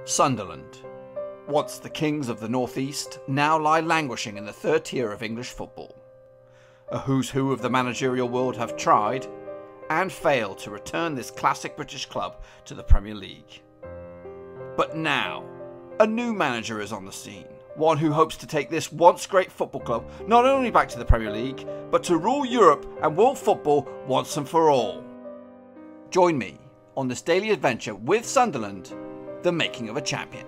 Sunderland, once the kings of the northeast, now lie languishing in the third tier of English football. A who's who of the managerial world have tried and failed to return this classic British club to the Premier League. But now, a new manager is on the scene, one who hopes to take this once great football club not only back to the Premier League, but to rule Europe and world football once and for all. Join me on this daily adventure with Sunderland, the making of a champion.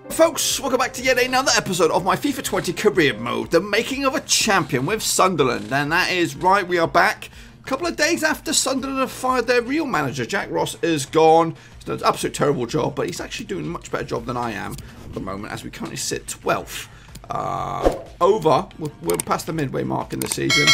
Folks, welcome back to yet another episode of my FIFA 20 career mode, the making of a champion with Sunderland. And that is right, we are back. A couple of days after Sunderland have fired their real manager. Jack Ross is gone. He's done an absolute terrible job, but he's actually doing a much better job than I am at the moment, as we currently sit 12th. We're past the midway mark in the season.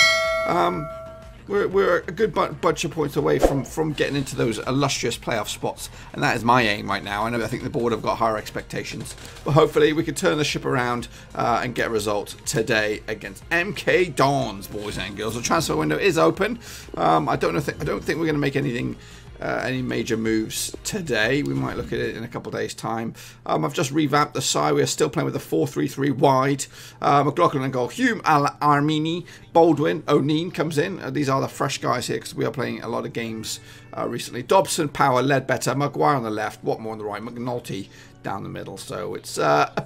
We're a good bunch of points away from getting into those illustrious playoff spots, and that is my aim right now. I think the board have got higher expectations, but hopefully we can turn the ship around and get a result today against MK Dons, boys and girls. The transfer window is open. I don't think we're going to make any major moves today. We might look at it in a couple of days' time. I've just revamped the side. We are still playing with the 4-3-3 wide. McLaughlin and goal. Hume, Armini, Baldwin, O'Neill comes in. These are the fresh guys here because we are playing a lot of games recently. Dobson, Power, Ledbetter, Maguire on the left, Watmore on the right, McNulty down the middle. So it's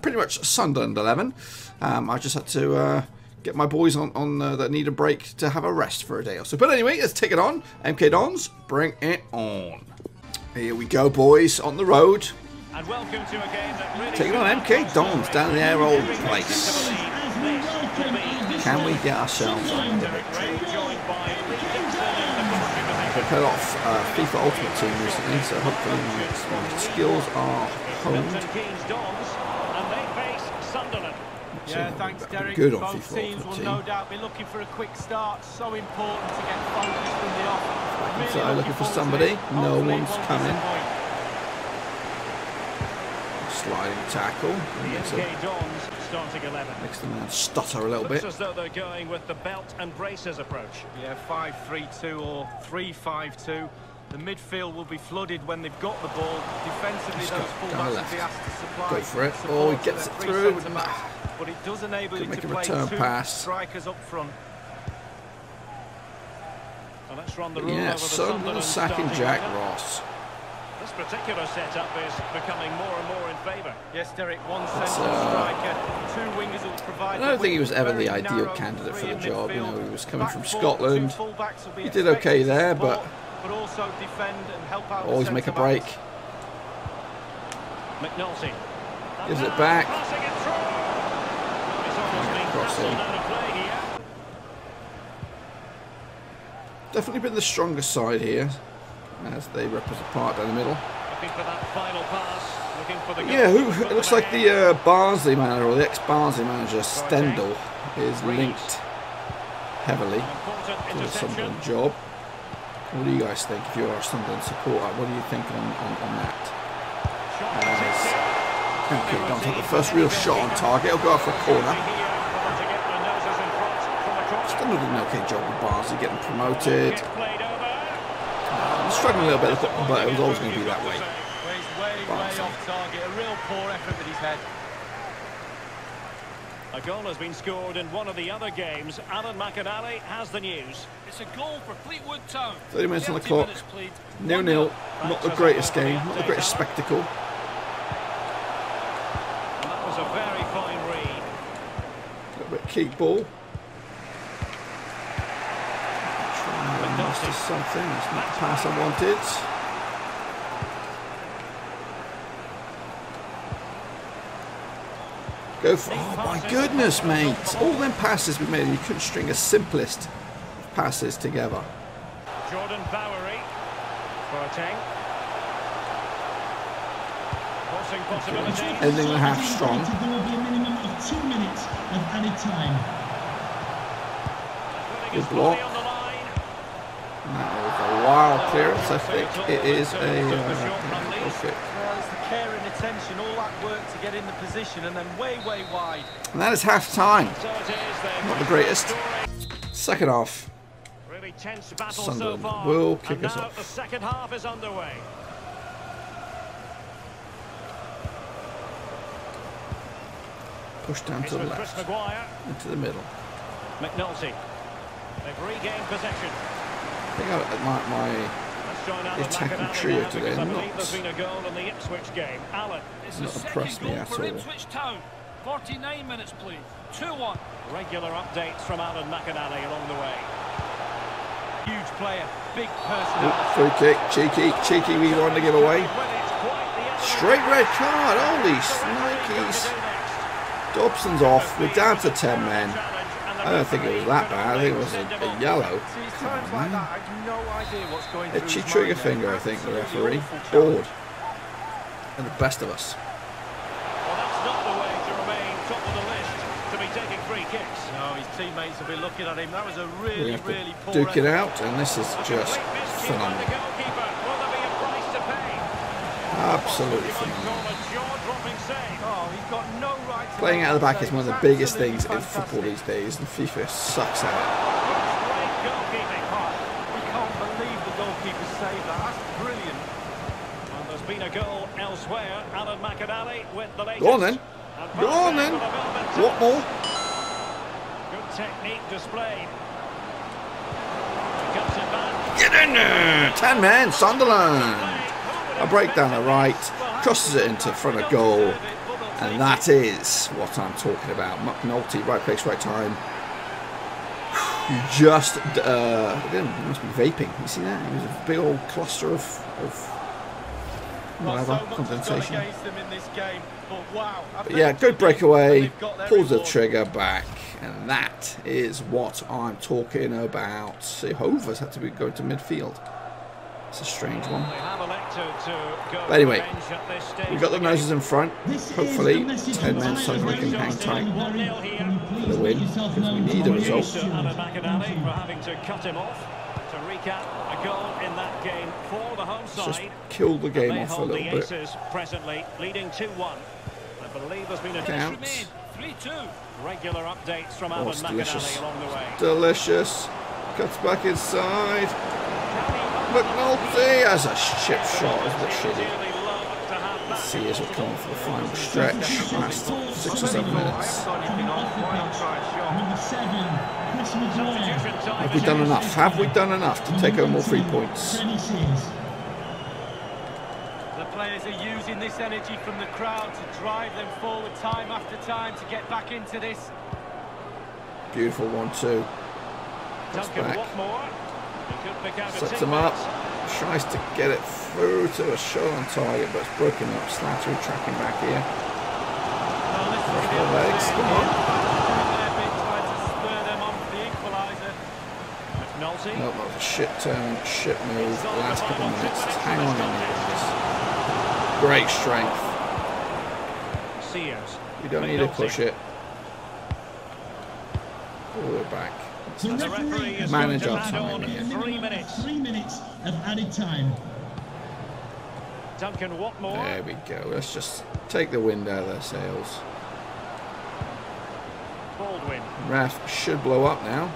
pretty much Sunderland 11. I just had to get my boys on that need a break to have a rest for a day or so. But anyway, let's take it on. MK Dons, bring it on. Here we go, boys, on the road. And welcome to a game that really taking on MK Dons down in their old place. Can we get ourselves on? I've played a lot of FIFA Ultimate Team recently, so hopefully my skills are honed. Yeah, thanks, Derek. Good on Both FIFA teams will no doubt be looking for a quick start. So important to get focused from the off. Really so looking for somebody. No one's coming. Sliding tackle. Makes the man stutter a little bit. Looks as though they're going with the belt and braces approach. Yeah, 5-3-2 or 3-5-2. The midfield will be flooded when they've got the ball. Defensively, those fullbacks will be asked to supply. Go for it. Oh, he gets it through. But it does enable you to play two strikers up front. Well, let's run the rule yeah, over the Sunderland sacking Jack Ross. This particular setup is becoming more and more in favour. Yes, Derek, one central striker, two wingers will provide. I don't think he was ever the ideal candidate for the job. You know, he was coming from Scotland. He did okay there, but also defend and help out. Always make a break. McNulty gives it back. Definitely been the strongest side here, as they rip us apart down the middle. Looking for that final pass. Looking for the yeah, it looks like the Barnsley manager, or the ex-Barnsley manager, Stendhal, is linked heavily to the Sunderland job. What do you guys think if you're a Sunderland supporter? What do you think on that? Okay, don't take the first real shot on target. He'll go out for a corner. Still did an okay job with Barnsley getting promoted. I'm struggling a little bit, but it was always going to be that way. A real poor effort that he's had. A goal has been scored in one of the other games. Alan McAnally has the news. It's a goal for Fleetwood Town. 30 minutes on the clock. 0-0. Not the greatest game. Not the greatest spectacle. And that was a very fine read. A little bit of keep ball. Trying to something. It's not the pass I wanted. Go for, oh my goodness, mate. All them passes we made, you couldn't string a simplest of passes together. Jordan Bowery. Boateng. Crossing possibility. Ending the half strong. There will be a minimum of 2 minutes of added time. Good block. And that was a wild clearance, I think. It is a kick. Care and attention, all that work to get in the position, and then way wide. And that is half time. Not the greatest. Second half. Really tense battle Sunderland so far. will kick us now off. The second half is underway. Push down to the left. Into the middle. McNulty. They've regained possession. I think my attacking trio today not impressed me at all. Ipswich Town. 49 minutes, please. 2-1. Regular updates from Alan McAnally along the way. Huge player, big personality. Free kick, cheeky we wanted to give away. Straight red card, holy Nikes. Dobson's off, we're down to 10 men. I don't think it was that bad, I think it was a yellow. Come on, man. Itchy trigger finger, I think, the referee. Bored. And the best of us. Well, that's not the way to remain top of the list, to be taking free kicks. No, his teammates will be looking at him. That was a really poor duke it out, and this is just phenomenal. Absolutely phenomenal. Playing out of the back is one of the biggest things in football these days, and FIFA sucks at it. We can't believe the goalkeeper saved that. That's brilliant. And there's been a goal elsewhere. Alan McAnally with the latest. Go on then. Go on then. What more? Good technique displayed. Cuts it back. Get in there! 10 men, Sunderland. A break down the right, crosses it into front of goal, and that is what I'm talking about. McNulty, right place, right time. You just, must be vaping. You see that? It was a big old cluster of whatever, condensation. But yeah, good breakaway, pulls the trigger back, and that is what I'm talking about. Sehova's had to be going to midfield. It's a strange one. But anyway, we've got the noses in front. Hopefully, 10 men so we can hang tight for the win, because we need a result. Let's just kill the game off a little bit. Presently leading 2-1. I believe there's been a counts. 3-2. Regular updates from Alan McAnally along the way. Delicious. Cuts back inside. McNulty has a chip shot, isn't it shitty? Let's see as we're coming for the final stretch. Last 6 or 7 minutes. Have we done enough? Have we done enough to take home all 3 points? The players are using this energy from the crowd to drive them forward time after time to get back into this. Beautiful 1-2. Back. Sets him up, tries to get it through to a shot on target, but it's broken up. Slattery tracking back here. Legs, come on. No, that was a shit turn, shit move. Last couple of minutes. Hang on in there, guys. Great strength. We don't need to push it. All the way back. Manage our time here. 3 minutes. 3 minutes of added time. Duncan Watmore. There we go. Let's just take the wind out of their sails. Baldwin. Ref should blow up now.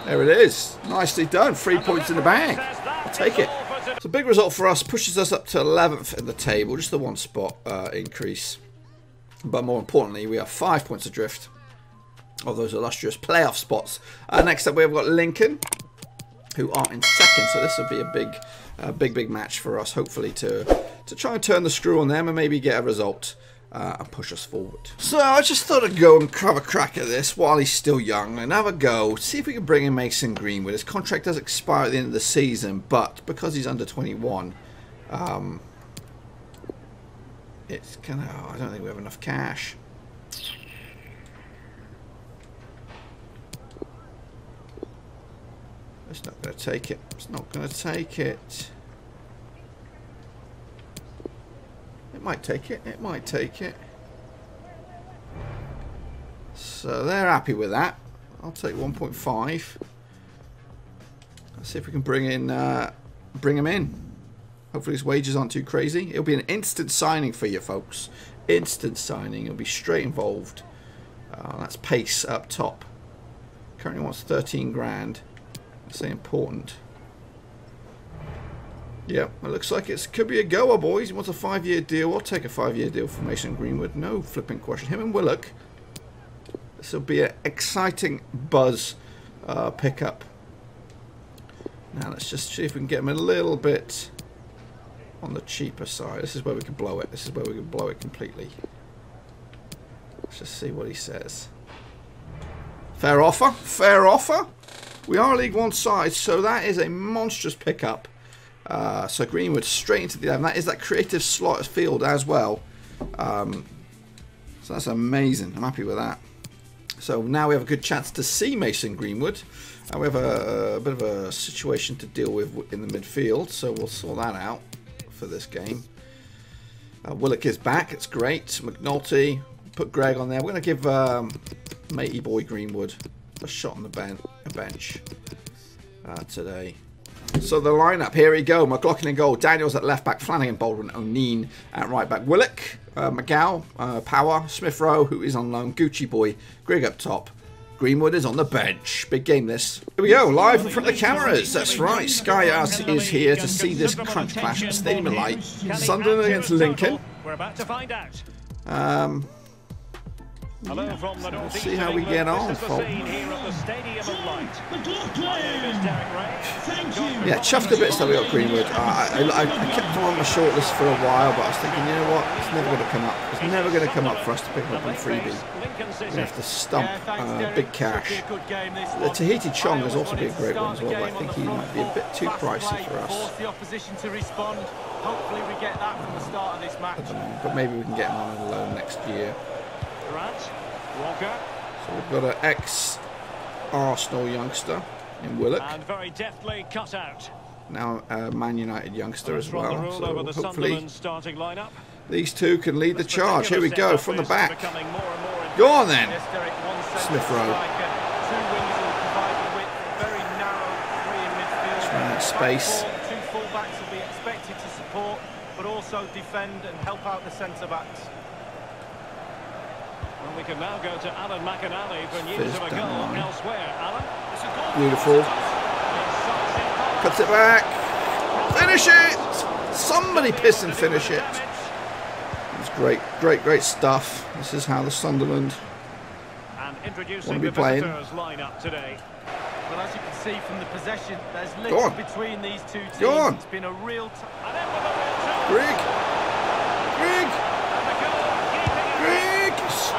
There it is. Nicely done. 3 points in the bag. I'll take it. It's a big result for us. Pushes us up to 11th in the table. Just the 1 spot increase. But more importantly, we are 5 points adrift of those illustrious playoff spots. Next up, we've got Lincoln, who are in 2nd. So this will be a big match for us. Hopefully to try and turn the screw on them and maybe get a result and push us forward. So I just thought I'd go and have a crack at this while he's still young and have a go. See if we can bring in Mason Greenwood. His contract does expire at the end of the season, but because he's under 21, it's kind of, I don't think we have enough cash. It's not going to take it. It's not going to take it. It might take it. It might take it. So they're happy with that. I'll take 1.5. Let's see if we can bring him in. Hopefully his wages aren't too crazy. It'll be an instant signing for you folks. Instant signing. It'll be straight involved. That's Pace up top. Currently wants 13 grand. Say important. Yeah, it looks like it could be a goer, boys. He wants a 5-year deal. I'll take a 5-year deal for Mason Greenwood. No flipping question. Him and Willock. This will be an exciting buzz pickup. Now let's just see if we can get him a little bit on the cheaper side. This is where we can blow it. This is where we can blow it completely. Let's just see what he says. Fair offer. Fair offer. We are League One side, so that is a monstrous pickup. So Greenwood straight into the 11. That is that creative slot field as well. So that's amazing. I'm happy with that. So now we have a good chance to see Mason Greenwood. And we have a bit of a situation to deal with in the midfield. So we'll sort that out for this game. Willock is back. It's great. McNulty. Put Greg on there. We're going to give matey boy Greenwood a shot on the bench today. So the lineup, here we go. McLaughlin in goal, Daniels at left back, Flanagan, Baldwin, O'Neill at right back, Willock, McGow, Power, Smith Rowe, who is on loan, Gucci Boy, Greg up top. Greenwood is on the bench. Big game this. Here we go, live in front of the cameras. That's right, Sky Arts is here to see this crunch clash at Stadium of Light. Sunderland against Lincoln. We're about to find out. Yeah. We'll see how we get on, folks. Yeah, chuffed a bit so we got Greenwood. I kept him on my shortlist for a while, but I was thinking, you know what, it's never going to come up. It's never going to come up for us to pick him up on freebie. We're going to have to stump Big Cash. The Tahiti Chong has also been a great one as well, but I think he might be a bit too pricey for us. Force the opposition to respond. Hopefully we get that from the start of this match. But maybe we can get him on a loan next year. Walker. So we've got an ex-Arsenal youngster in Willock. And very deftly cut out. Now a Man United youngster as well. So hopefully starting lineup. these two can lead the charge. Here we go from the back. Go on then. Smith Rowe. Just run that space. Two fullbacks will be expected to support, but also defend and help out the centre-backs. We can now go to Alan McAnally for news of a goal elsewhere. Alan? Beautiful. Cuts it back. Finish it! Somebody piss and finish it. It's great, great stuff. This is how the Sunderland want to be playing. Lineup today. Well, as you can see from the possession, there's links between these two teams. Go on. It's been a real Greg!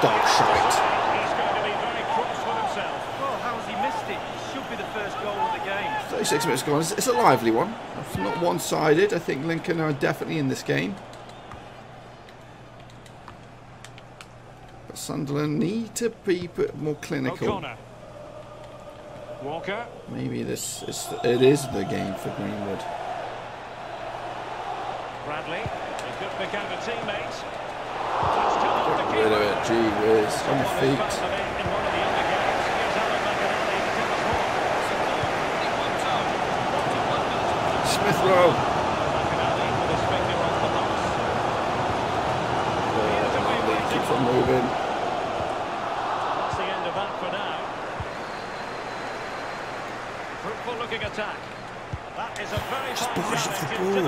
Dog shite. He's going to be very cross with himself. Well, how has he missed it? It should be the first goal of the game. 36 minutes gone. It's a lively one. It's not one-sided. I think Lincoln are definitely in this game. But Sunderland need to be a bit more clinical. O'Connor. Walker. Maybe it is the game for Greenwood. Bradley. He's good to pick out a teammate. Get rid of it, gee whiz, on your feet. Smith Rowe. Keeps on moving. That's the end of that for now. Fruitful looking attack. That is a very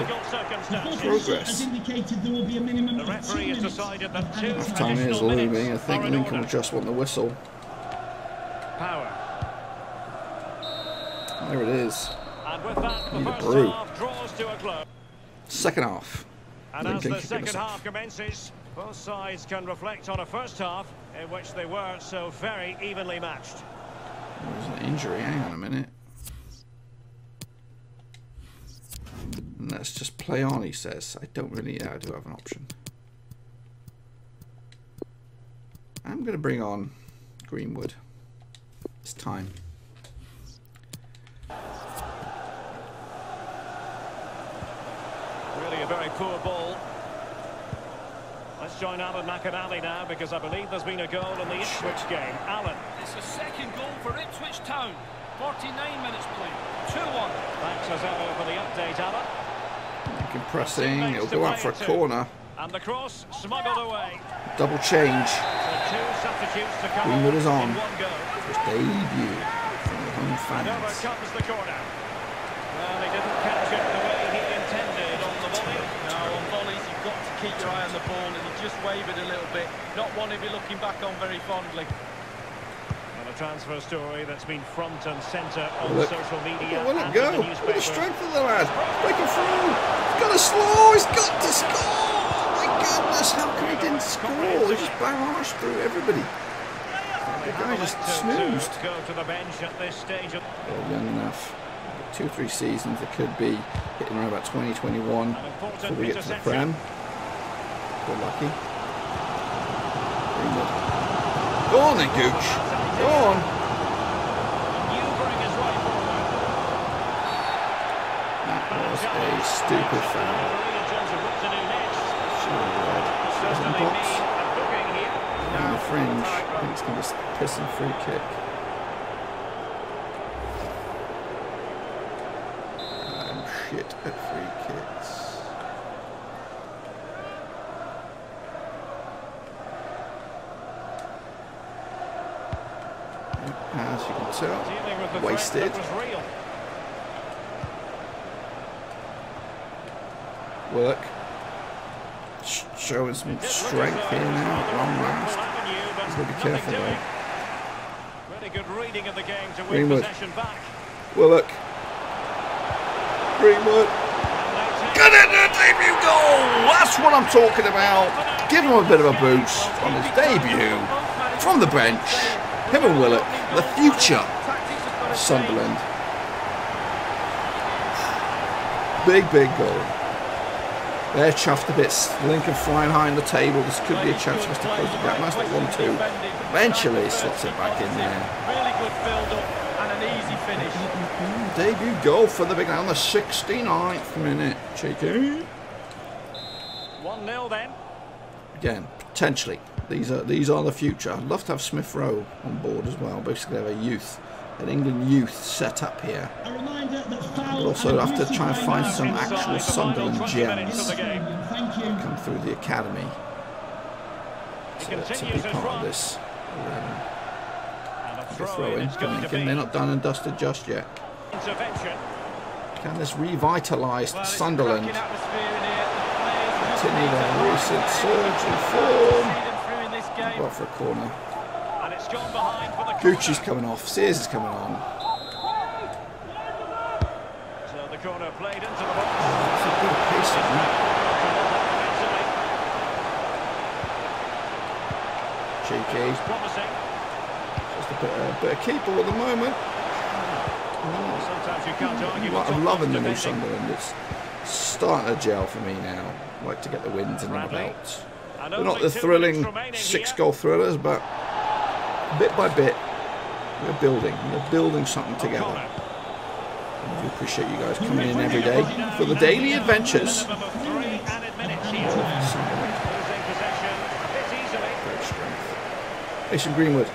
difficult circumstance. Progress. Has indicated there will be a minimum The of 2 referee has minutes decided that 2 Time is additional looming. minutes I think are in Lincoln will order. just want the whistle. Power. There it is. And with that, the Need a first brew. half draws to a close. Second half. And as Lincoln the kicking second us off. half commences, both sides can reflect on a first half in which they were so very evenly matched. There's an injury. Hang on a minute. Let's just play on, he says. I don't really know. I do have an option. I'm going to bring on Greenwood. It's time. Really a very poor ball. Let's join Alan McAnally now because I believe there's been a goal in the Ipswich game. Alan. It's the second goal for Ipswich Town. 49 minutes played. 2-1. Thanks as ever for the update, Alan. Lincoln pressing. It'll go out for a corner. And the cross smuggled away. Double change. So 2 substitutes to come Greenwood is on. in 1 go. First debut from the home And over fans. comes the corner. Well, he didn't catch it the way he intended. keep your eye on the ball, and he just wavered a little bit. Not one he'll be looking back on very fondly. Well, a transfer story that's been front and centre on Look. social media. Will it and go? in the Look at the newspapers. strength of the lad. Breaking through. He's got to slow. He's got to score. Oh my goodness, how come he didn't score? He just barraged through everybody. The guy just snoozed. Go to the bench at this stage. They're young enough. 2-3 seasons. It could be hitting around about 2021 before we get to the Prem. We're lucky. Greenwood. Go on then, Gooch. Go on. That was a stupid foul. Box. On the fringe. I think it's going to be a pissing free kick. I'm shit at free kicks. As you can tell, wasted. Work. Showing some strength here now at long last. He's got to be careful though. Really good reading of the game to win Greenwood. possession back. Willock. Greenwood. Get in there, debut goal! That's what I'm talking about. Give him a bit of a boost on his debut. From the bench. Him and Willock. The future of Sunderland. Big, big goal. They're chuffed a bit. Lincoln flying high on the table. This could be a chance for us to close the gap. That's like 1-2. Eventually, he slots it back in there. Really good build-up and an easy finish. Debut goal for the big man on the 69th minute. Cheeky. 1-0 then. Again, potentially. These are the future. I'd love to have Smith Rowe on board as well. Basically, have an England youth set up here. But also have to try and find some actual Sunderland gems come through the academy to be part of this. Throw in. They're not done and dusted just yet. Can this revitalised Sunderland continue their recent surge in form? Well, for a corner. Gucci's coming off. Sears is coming on. So the corner played into the box. That's a good pace on that. Cheeky. Just a bit of keeper at the moment. Sometimes you can't argue. I'm loving the new Sunderland. It's starting to gel for me now. I like to get the wins in the belt. They're not the thrilling 6-goal thrillers, but bit by bit, we're building something together. I do appreciate you guys coming in every day for the daily adventures. Great strength. Mason Greenwood,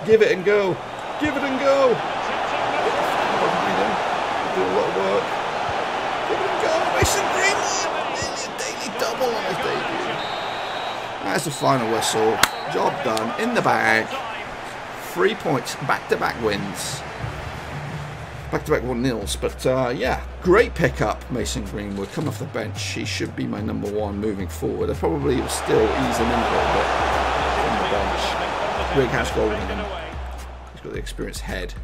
give it and go, give it and go. Behind him, do a lot of work. Give it and go, Mason Greenwood. Daily double on his debut. That's the final whistle. Job done. In the bag. 3 points. Back-to-back wins. Back-to-back 1-0s. But yeah, great pickup, Mason Greenwood. Come off the bench. He should be my #1 moving forward. I probably will still ease him in a little bit from the bench. Big has goal in him. He's got the experienced head.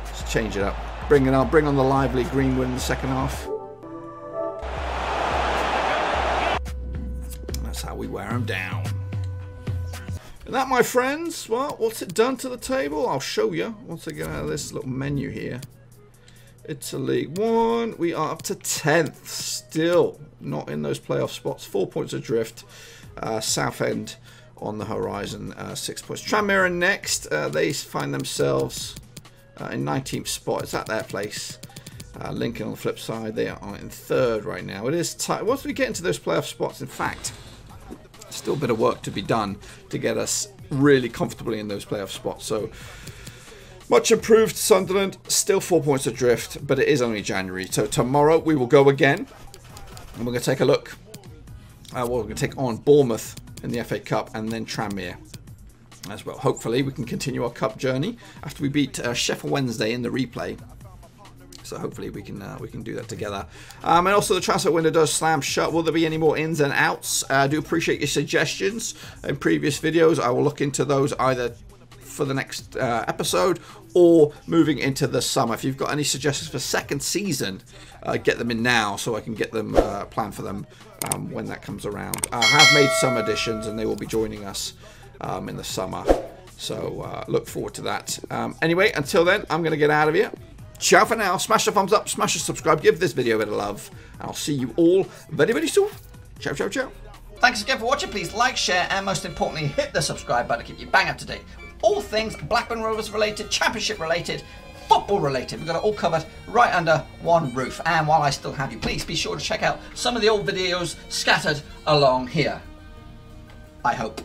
Let's change it up. Bring on the lively Greenwood in the second half. How we wear them down. And that, my friends, well, what's it done to the table? I'll show you once I get out of this little menu here. It's a League One. We are up to 10th. Still not in those playoff spots. 4 points adrift. Southend on the horizon. 6 points. Tranmere next. They find themselves in 19th spot. It's at their place. Lincoln on the flip side. They are in 3rd right now. It is tight. Once we get into those playoff spots, in fact, still a bit of work to be done to get us really comfortably in those playoff spots. So much improved Sunderland, still 4 points adrift, but it is only January. So tomorrow we will go again, and we're going to take a look. We're going to take on Bournemouth in the FA Cup, and then Tranmere as well. Hopefully we can continue our cup journey after we beat Sheffield Wednesday in the replay. So hopefully we can do that together. And also the transfer window does slam shut. Will there be any more ins and outs? I do appreciate your suggestions in previous videos. I will look into those either for the next episode or moving into the summer. If you've got any suggestions for second season, get them in now so I can get them planned for them when that comes around. I have made some additions and they will be joining us in the summer. So look forward to that. Anyway, until then, I'm going to get out of here. Ciao for now. Smash the thumbs up, smash the subscribe, give this video a bit of love. And I'll see you all very, very soon. Ciao, ciao, ciao. Thanks again for watching. Please like, share, and most importantly, hit the subscribe button to keep you bang up to date. All things Blackburn Rovers related, Championship related, football related. We've got it all covered right under one roof. And while I still have you, please be sure to check out some of the old videos scattered along here. I hope.